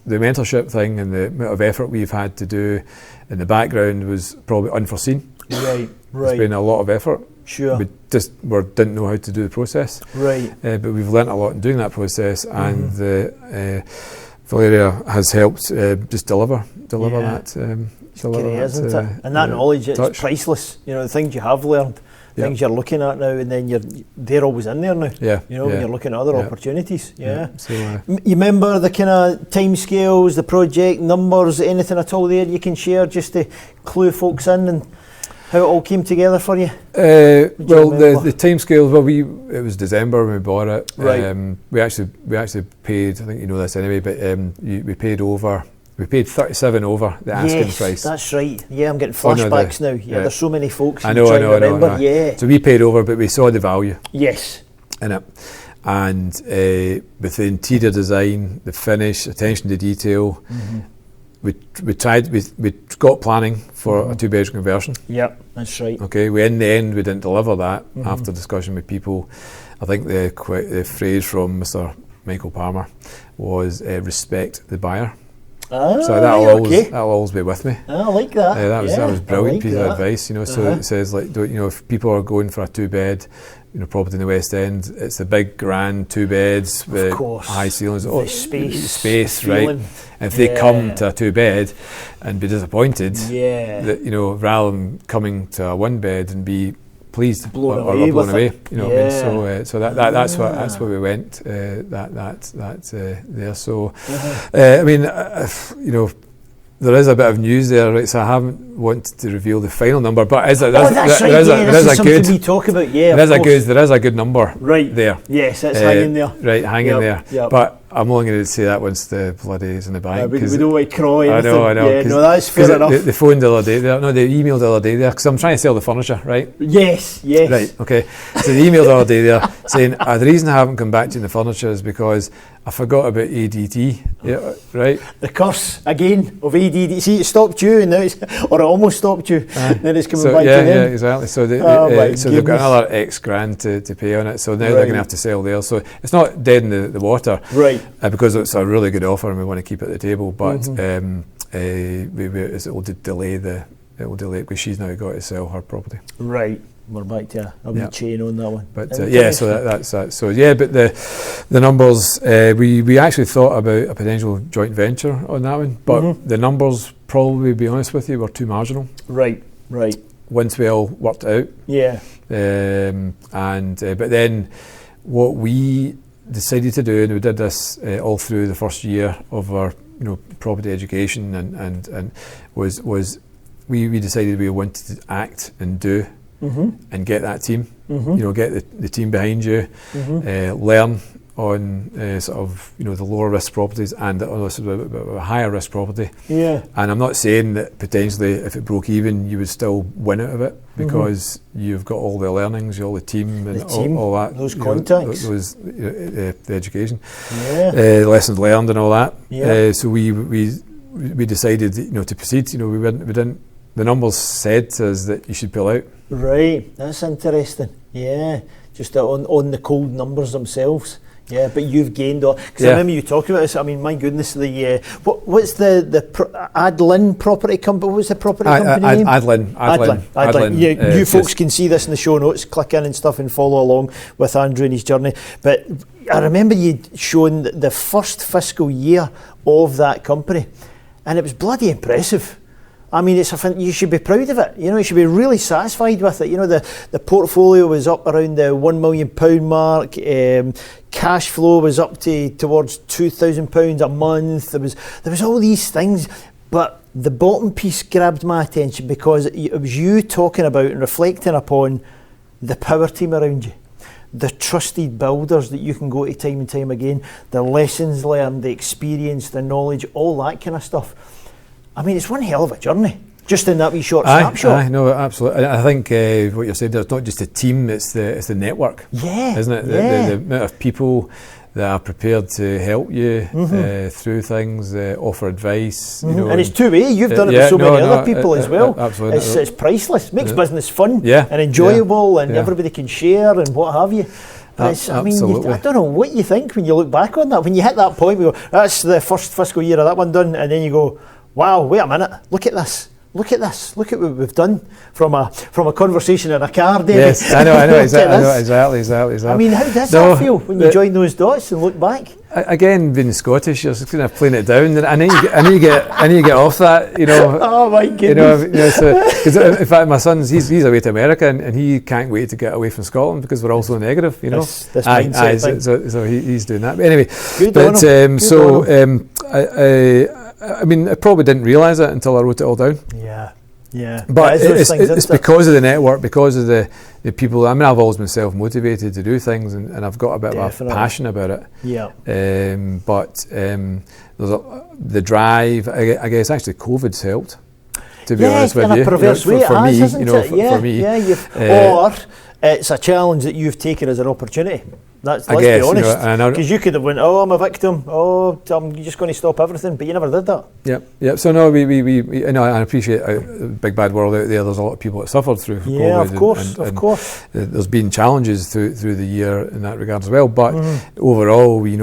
the mentorship thing and the amount of effort we've had to do in the background was probably unforeseen. Right. It's been a lot of effort, Sure. We just didn't know how to do the process. Right. But we've learnt a lot in doing that process, and Valeria has helped just deliver that. Isn't it? And that knowledge, it's priceless. You know, the things you have learned, things you're looking at now, and then they're always in there now. Yeah. You know, when you're looking at other opportunities. Yeah. So, you remember the kind of timescales, the project numbers, anything at all there you can share just to clue folks in and how it all came together for you? Well, the timescales. Well, it was December when we bought it. Right. We actually paid. I think you know this anyway, but we paid over. We paid 37 over the asking price. That's right. Yeah, I'm getting flashbacks now. Yeah, there's so many folks. I know. Yeah. So we paid over, but we saw the value. Yes. In it, and with the interior design, the finish, attention to detail, we got planning for a 2-bedroom conversion. Yep, that's right. Okay, in the end we didn't deliver that after discussion with people. I think the phrase from Mr. Michael Palmer was respect the buyer. So that'll always be with me. I like that. That was brilliant piece of advice. You know, so it says like, if people are going for a 2-bed, property in the West End, it's the big grand 2 beds with high ceilings, space, right? If they come to a 2-bed and be disappointed, that rather than coming to a 1-bed and be pleased or blown away, you know what I mean? So that's where we went. There. So I mean, there is a bit of news there, right? So I haven't wanted to reveal the final number, but there is a good number there. Yes, it's hanging there. Right, hanging there. Yep. But I'm only going to say that once the bloody is in the bank. We don't want to cry. I know. Yeah, no, that's fair enough. They phoned the other day. They emailed the other day there because I'm trying to sell the furniture, right? Yes. Right, okay. So they emailed the other day there saying the reason I haven't come back to you in the furniture is because I forgot about ADD. Yeah, right. The curse again of ADD. See, it stopped you, and now or it almost stopped you. Then it's coming back to them. Yeah, exactly. So they've got another X grand to pay on it. So now they're going to have to sell theirs. So it's not dead in the water, right? Because it's a really good offer and we want to keep it at the table. But it will delay it because she's now got to sell her property. Right. We're back to a wee chain on that one. But so that's that. So but the numbers, we actually thought about a potential joint venture on that one, but the numbers, probably, to be honest with you, were too marginal. Right. Once we all worked out. Yeah. But then what we decided to do, and we did this all through the first year of our property education, and was we decided we wanted to act and do. And get that team, get the team behind you, learn on sort of the lower risk properties and a higher risk property. Yeah. And I'm not saying that potentially if it broke even you would still win out of it because you've got all the learnings, all the team and all that. Those contacts. The education. Yeah. Lessons learned and all that. Yeah. So we decided to proceed. We didn't. The numbers said to us that you should pull out. Right, that's interesting. Yeah, just on the cold numbers themselves. Yeah, but you've gained on because I remember you talking about this. I mean, my goodness, what's the Adlin property company? What was the property company name? Adlin. You folks can see this in the show notes. Click in and stuff and follow along with Andrew and his journey. But I remember you'd shown the first fiscal year of that company, and it was bloody impressive. I mean, you should be proud of it. You should be really satisfied with it. The portfolio was up around the £1 million mark. Cash flow was up towards £2,000 a month. There was all these things, but the bottom piece grabbed my attention because it was you talking about and reflecting upon the power team around you, the trusted builders that you can go to time and time again, the lessons learned, the experience, the knowledge, all that kind of stuff. I mean, it's one hell of a journey, just in that wee short snapshot. No, absolutely. I think what you're saying, there's not just a team, it's the network. Yeah. Isn't it? The amount of people that are prepared to help you through things, offer advice. And it's two-way. You've done it with so many other people as well. Absolutely. It's priceless. Makes business fun and enjoyable and everybody can share and what have you. But I don't know what you think when you look back on that. When you hit that point, we go, that's the first fiscal year of that one done, and then you go, wow, wait a minute, look at this. look at this. Look at what we've done from a conversation in a car, David. Yes, I know exactly. I mean, how does that feel when you join those dots and look back? Again, being Scottish, you're just kind of playing it down, and I need to get off that, you know. Oh my goodness! Because in fact, my son's he's away to America, and he can't wait to get away from Scotland because we're all so negative, you know. This mindset thing. So he's doing that. But anyway, I mean, I probably didn't realise it until I wrote it all down. Yeah. But it's because of the network, because of the people. I mean, I've always been self-motivated to do things, and I've got a bit of a passion about it. Yeah. But there's the drive. I guess actually COVID's helped. To be honest with you, in a perverse way, for me, for me. Or it's a challenge that you've taken as an opportunity. Let's be honest, because you could have went, I'm a victim, I'm just going to stop everything, but you never did that. Yep. So no, we I appreciate a big bad world out there. There's a lot of people that suffered through COVID. Yeah, of course. There's been challenges through the year in that regard as well. But overall, we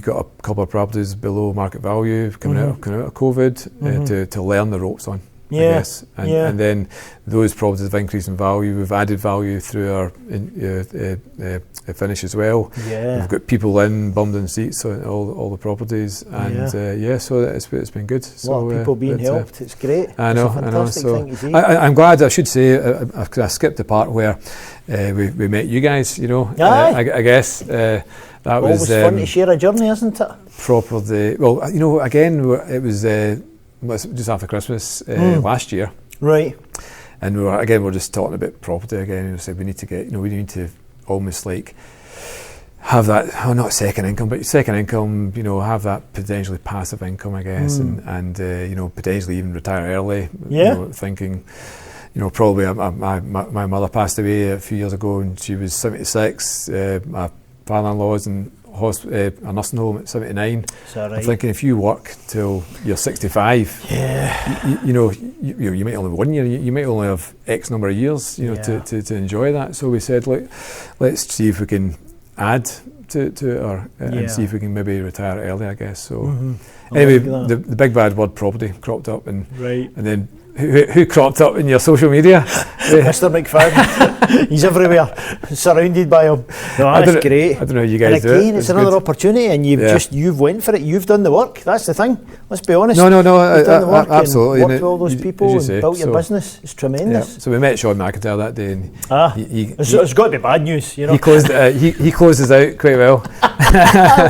got a couple of properties below market value coming out of COVID to learn the ropes on. I guess. And then those properties have increased in value. We've added value through our finish as well. We've got people bummed in seats on all the properties, and so it's been good. A lot of people being helped. It's great. I know. It's a fantastic thing to see. I'm glad. I should say I skipped the part where we met you guys. You know, I guess that always was fun to share a journey, isn't it? Properly. Well, you know, again, it was. Just after Christmas last year, right? And we're just talking about property again. We said we need to almost like have that, not second income, but second income. You know, have that potentially passive income, I guess, and potentially even retire early. Yeah. You know, thinking, probably my mother passed away a few years ago, and she was 76. My father-in-law's in a nursing home at 79. I'm thinking if you work till you're 65, you might only have 1 year, you might only have X number of years, to enjoy that. So we said, look, let's see if we can add to it, and see if we can maybe retire early, I guess. So anyway, the big bad word property cropped up, and then who cropped up in your social media? Mr. McFadden. He's everywhere, surrounded by him. No, that's great. I don't know how you guys do it. And again, it's another opportunity, and you've went for it. You've done the work. That's the thing. Let's be honest. No. You've done the work absolutely. And worked with all those people and built your business. It's tremendous. Yeah. So we met Sean McIntyre that day, and it's got to be bad news, you know. He closed. He closed us out quite well.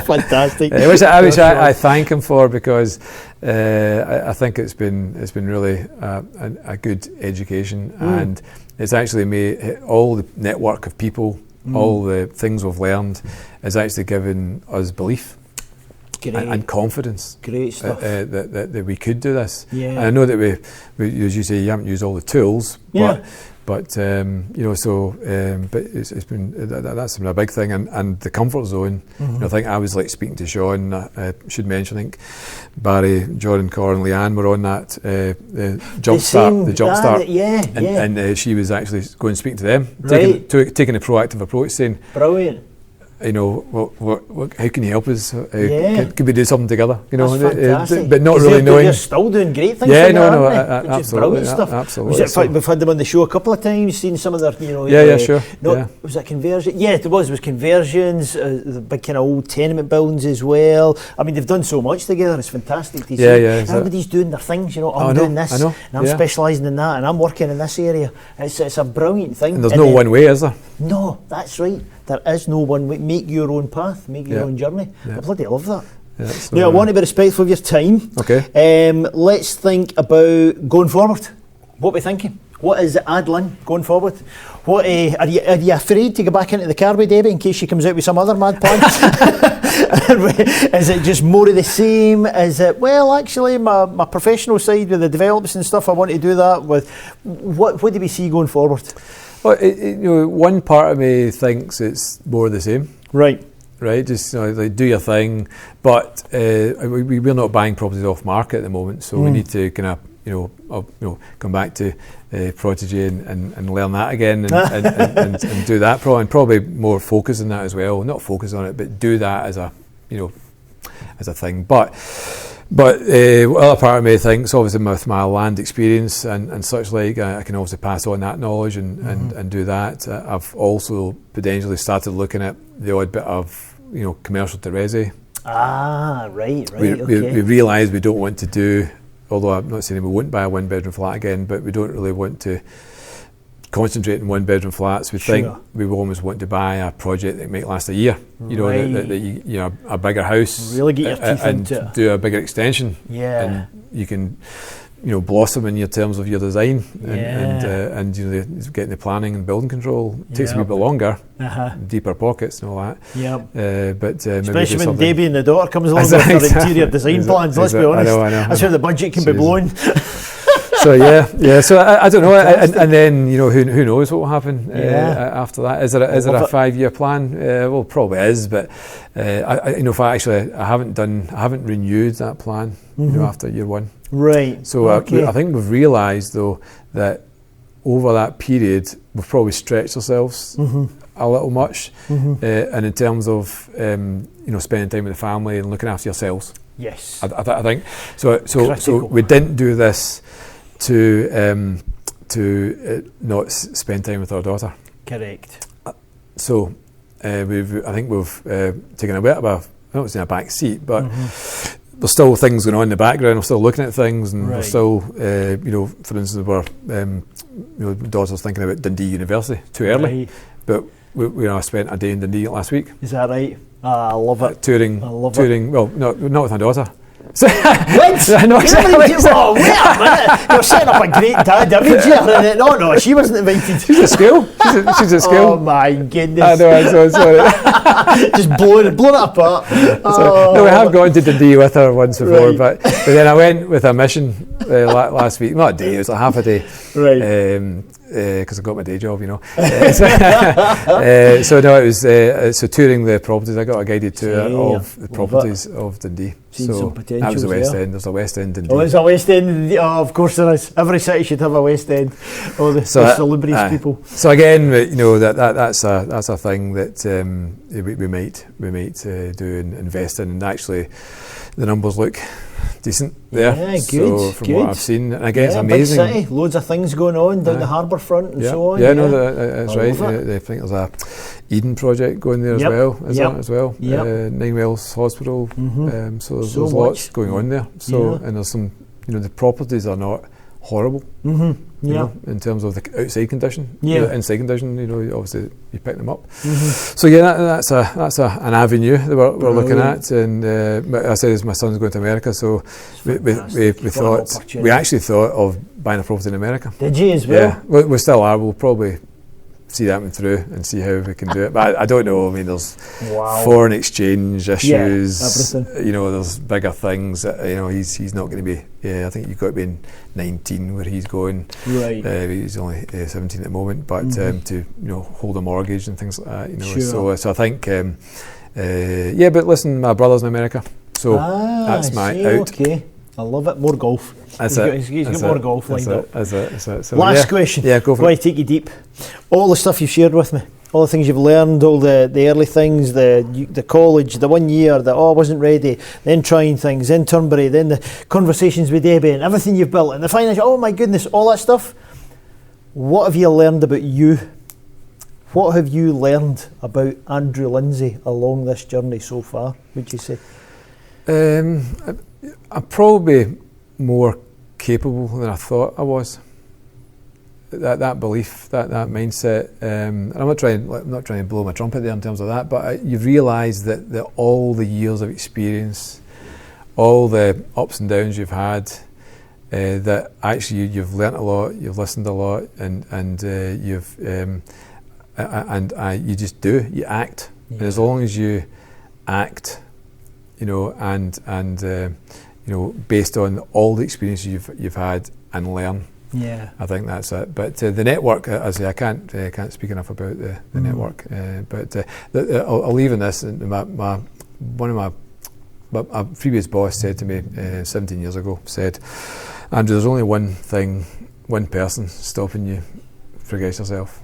Fantastic. Which I thank him for, because I think it's been really a good education, and it's actually made all the network of people, all the things we've learned, has actually given us belief and confidence. Great stuff. That we could do this. Yeah. And I know that we, as you say, you haven't used all the tools, but it's been that's been a big thing, and the comfort zone. I think I was like speaking to Sean. Should mention, I think Barry, Jordan, Cor, and Leanne were on that jump start, and she was actually going and speaking to them, taking a proactive approach, saying, brilliant. How can you help us? Could we do something together? But not really knowing. You're still doing great things. Absolutely, stuff. Absolutely. We've had them on the show a couple of times, seen some of their, sure. Was it conversion? Yeah, it was conversions, the big kind of old tenement buildings as well. I mean, they've done so much together. It's fantastic to see. Everybody's doing their things. I'm doing this, and I'm specialising in that, and I'm working in this area. It's a brilliant thing. And there's no one way, is there? No, that's right. There is no one way. Make your own path, make your own journey. I bloody love that. Now, I want to be respectful of your time. Okay. Let's think about going forward. What are we thinking? What is Adlin going forward? What are you afraid to go back into the car with Debbie in case she comes out with some other mad plan? Is it just more of the same? Is it, well, actually, my professional side with the developments and stuff, I want to do that with. What do we see going forward? Well, one part of me thinks it's more of the same. Right. Just like do your thing, but we're not buying properties off market at the moment, so we need to kind of come back to Prodigy and learn that again and do that probably more focus on that as well. Not focus on it, but do that as a thing. But But other part of me thinks, obviously, with my land experience and such like, I can obviously pass on that knowledge and do that. I've also potentially started looking at the odd bit of, commercial to resi. Ah, right, We okay. realise we don't want to do, although I'm not saying we won't buy a one-bedroom flat again, but we don't really want to concentrate on one-bedroom flats. We think we almost want to buy a project that might last a year. That a bigger house, really get your teeth into it, do a bigger extension. Yeah, and you can, blossom in your terms of your design and getting the planning and building control takes a wee bit longer, deeper pockets and all that. But especially when Debbie and the daughter comes along with their interior design plans. Let's be honest, I know. That's where the budget can be blown. So so I don't know, and then who knows what will happen after that? Is there a 5-year plan? Well, probably is, but I haven't renewed that plan. After year 1. Right. So I think we've realised though that over that period we've probably stretched ourselves a little much, and in terms of spending time with the family and looking after yourselves. Yes. I think so. We didn't do this to not spend time with our daughter. Correct. So I think we've taken a bit of I don't say a back seat, but there's still things going on in the background. We're still looking at things, and we're still, for instance, we're daughter's thinking about Dundee University too early, but we spent a day in Dundee last week. Is that right? I love it. Touring. Well, not with my daughter. What? No, exactly. Wait a minute. You're setting up a great dad image here. No, she wasn't invited. She's at school. She's at school. Oh my goodness. I know, I'm so sorry. Just blowing it apart. No, we have gone to Dundee with her once before, but then I went with a mission last week. Not a day, it was like half a day. Right. Because I got my day job, so no, it was so touring the properties. I got a guided tour of the properties of Dundee. So that was the West End. There's a West End Dundee. Oh, there's a West End. Oh, of course there is. Every city should have a West End. Oh, the celebrities people. So again, that's a thing that we might do and invest in, and actually the numbers look decent there. Yeah, good. So from what I've seen, and again, it's amazing. Big city, loads of things going on down the harbour front and so on. That's right. I think there's a Eden project going there as well. As well? Nine Wells Hospital. So there's lots going on there. So and there's some, the properties are not horrible. In terms of the outside condition. Inside condition, obviously you pick them up. So that's an avenue that we're looking at. And I said, my son's going to America, so we actually thought of buying a property in America. Did you as well? Yeah, we still are. We'll probably see that one through and see how we can do it. But I don't know. I mean, there's foreign exchange issues. Everything. There's bigger things. That, he's not going to be. I think you've got to be in 19 where he's going. Right. He's only 17 at the moment, but to hold a mortgage and things like that. So I think. But listen, my brother's in America, so that's my out. Okay. I love it. More golf. He's got more golf lined up. So last question. Yeah, go for it. I take you deep. All the stuff you've shared with me, all the things you've learned, all the early things, the college, the 1 year that I wasn't ready, then trying things, then Turnberry, then the conversations with Debbie and everything you've built and the financial, oh my goodness, all that stuff. What have you learned about you? What have you learned about Andrew Lindsay along this journey so far, would you say? I'm probably more capable than I thought I was. That belief, that mindset, and I'm not trying to blow my trumpet there in terms of that, but you realise that all the years of experience, all the ups and downs you've had, that actually you've learnt a lot, you've listened a lot, and you just do, you act, and as long as you act, based on all the experiences you've had and learn. Yeah, I think that's it. But the network, as I can't speak enough about the network. But I'll leave in this. My previous boss said to me 17 years ago, said, Andrew, there's only one person stopping you from forgetting yourself,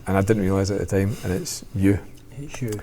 and I didn't realise it at the time, and it's you. It's you.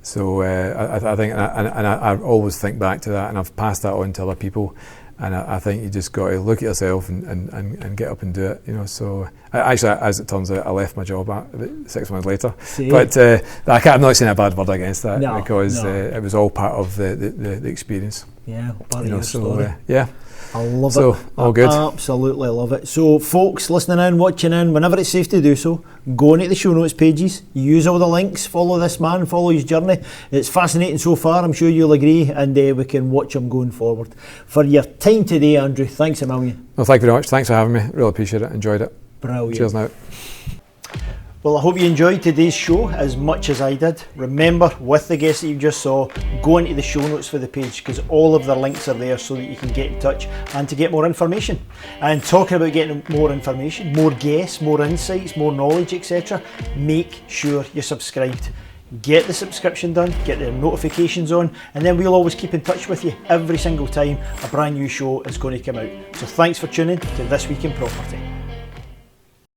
So I think, and I always think back to that, and I've passed that on to other people. And I think you just got to look at yourself and get up and do it, you know. So actually, as it turns out, I left my job about 6 months later. See? But I'm not saying a bad word against that, because it was all part of the experience. Yeah, part of your story. Yeah. I love it. So, all good. I absolutely love it. So, folks listening in, watching in, whenever it's safe to do so, go into the show notes pages, use all the links, follow this man, follow his journey. It's fascinating so far, I'm sure you'll agree, and we can watch him going forward. For your time today, Andrew, thanks a million. Well, thank you very much. Thanks for having me. Really appreciate it. Enjoyed it. Brilliant. Cheers now. Well, I hope you enjoyed today's show as much as I did. Remember, with the guests that you just saw, go into the show notes for the page, because all of the links are there so that you can get in touch and to get more information. And talking about getting more information, more guests, more insights, more knowledge, etc., make sure you're subscribed. Get the subscription done, get the notifications on, and then we'll always keep in touch with you every single time a brand new show is going to come out. So thanks for tuning to This Week in Property.